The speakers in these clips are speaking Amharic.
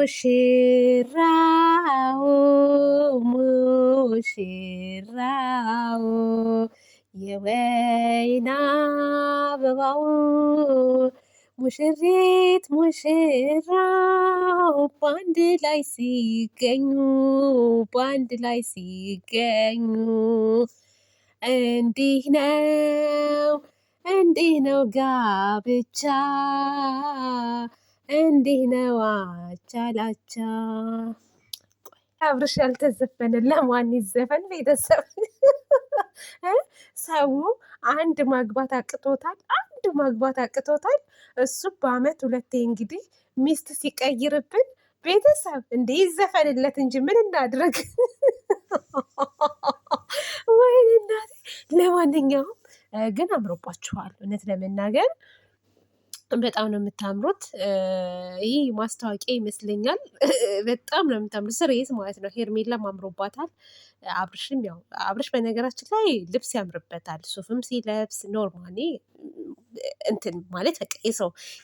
ሙሽራው ሙሽራው የወይን አበባው ሙሽሪት ሙሽራው በአንድ ላይ ሲገኙ እንዲህ ነው ጋብቻ እንዲህ ነው አቻላቻ። አብርሽ ያልተዘፈነ ለማን ይዘፈን? ቤተሰብ ሰው አንድ ማግባት አቅቶታል። እሱ በአመት ሁለቴ እንግዲህ ሚስት ሲቀይርብን ቤተሰብ እንደ ይዘፈንለት እንጂ ምን እናድርግ? ወይኔ እናቴ። ለማንኛውም ግን አምሮባችኋል እውነት ለመናገር በጣም ነው የምታምሩት። ይህ ማስታወቂያ ይመስለኛል። በጣም ነው የምታምሩት ስሬት ማለት ነው። ሄርሜላም አምሮባታል። አብርሽም ያው አብርሽ በነገራችን ላይ ልብስ ያምርበታል። ሱፍም ሲለብስ ኖርማሊ እንትን ማለት በቃ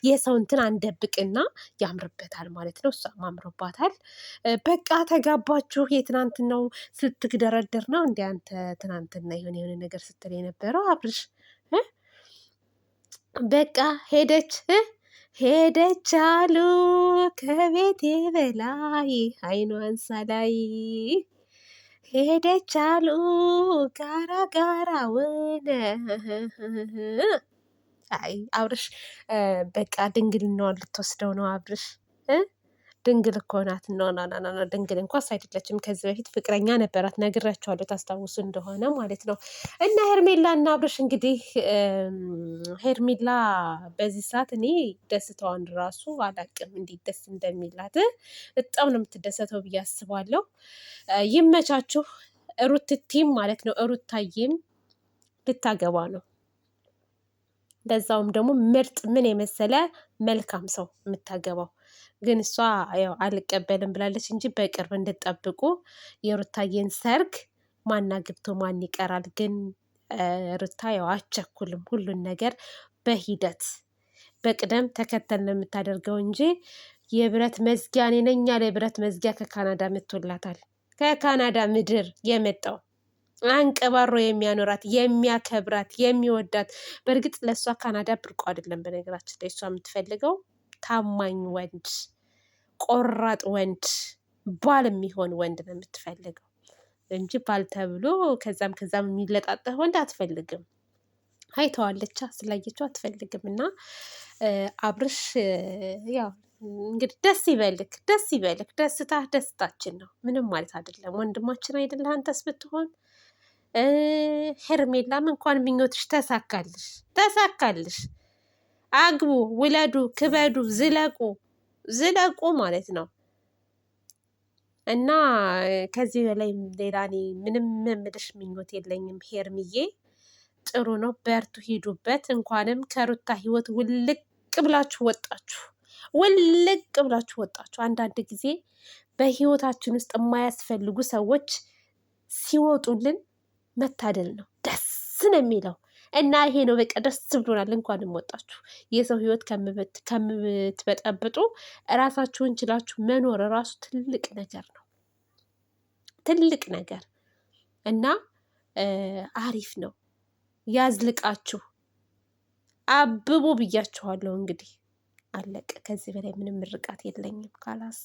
የሰው እንትን አንደብቅና ያምርበታል ማለት ነው። እሷም አምሮባታል። በቃ ተጋባችሁ። የትናንትናው ስትግደረደር ነው እንደ አንተ ትናንትና የሆነ ነገር ስትል የነበረው አብርሽ በቃ ሄደች አሉ ከቤቴ በላይ አይኗን ሳላይ ሄደች አሉ ጋራውን። አይ አብርሽ በቃ ድንግልናዋን ልትወስደው ነው አብርሽ። ድንግል እኮ ናት። ኖ ድንግል እንኳስ አይደለችም። ከዚህ በፊት ፍቅረኛ ነበራት፣ ነግራቸዋለሁ ታስታውሱ እንደሆነ ማለት ነው። እና ሄርሜላ እና አብርሽ እንግዲህ ሄርሜላ በዚህ ሰዓት እኔ ደስታዋን ራሱ አላቅም እንዴት ደስ እንደሚላት። በጣም ነው የምትደሰተው ብዬ አስባለሁ። ይመቻችሁ። ሩትቲም ማለት ነው ሩታዬም ልታገባ ነው። ለዛውም ደግሞ ምርጥ ምን የመሰለ መልካም ሰው የምታገባው። ግን እሷ ያው አልቀበልም ብላለች እንጂ በቅርብ እንድጠብቁ የሩታዬን ሰርግ ማን አግብቶ ማን ይቀራል። ግን ሩታ ያው አቸኩልም፣ ሁሉን ነገር በሂደት በቅደም ተከተል ነው የምታደርገው እንጂ የብረት መዝጊያ እኔ ነኝ ያለ የብረት መዝጊያ ከካናዳ መጥቶላታል። ከካናዳ ምድር የመጣው አንቀባሮ የሚያኖራት የሚያከብራት የሚወዳት። በእርግጥ ለእሷ ካናዳ ብርቁ አይደለም። በነገራችን ላይ እሷ የምትፈልገው ታማኝ ወንድ፣ ቆራጥ ወንድ፣ ባል የሚሆን ወንድ ነው የምትፈልገው እንጂ ባል ተብሎ ከዛም የሚለጣጠፍ ወንድ አትፈልግም። አይተዋለቻ ስላየችው አትፈልግም። እና አብርሽ ያው እንግዲህ ደስ ይበልክ። ደስታ ደስታችን ነው። ምንም ማለት አይደለም። ወንድማችን አይደለህ አንተስ ብትሆን። ሄርሜላም እንኳን ምኞትሽ ተሳካልሽ። አግቡ፣ ውለዱ፣ ክበዱ፣ ዝለቁ ማለት ነው። እና ከዚህ በላይ ሌላ እኔ ምንም የምልሽ ምኞት የለኝም። ሄርምዬ ጥሩ ነው፣ በርቱ፣ ሂዱበት። እንኳንም ከሩታ ህይወት ውልቅ ብላችሁ ወጣችሁ። አንዳንድ ጊዜ በህይወታችን ውስጥ የማያስፈልጉ ሰዎች ሲወጡልን መታደል ነው። ደስ ነው የሚለው እና ይሄ ነው በቃ ደስ ብሎናል። እንኳንም ወጣችሁ። የሰው ህይወት ከምትበጠብጡ እራሳችሁን ችላችሁ መኖር እራሱ ትልቅ ነገር ነው። ትልቅ ነገር እና አሪፍ ነው። ያዝልቃችሁ፣ አብቡ ብያችኋለሁ። እንግዲህ አለቀ። ከዚህ በላይ ምንም ምርቃት የለኝም። ካላስ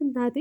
እናቴ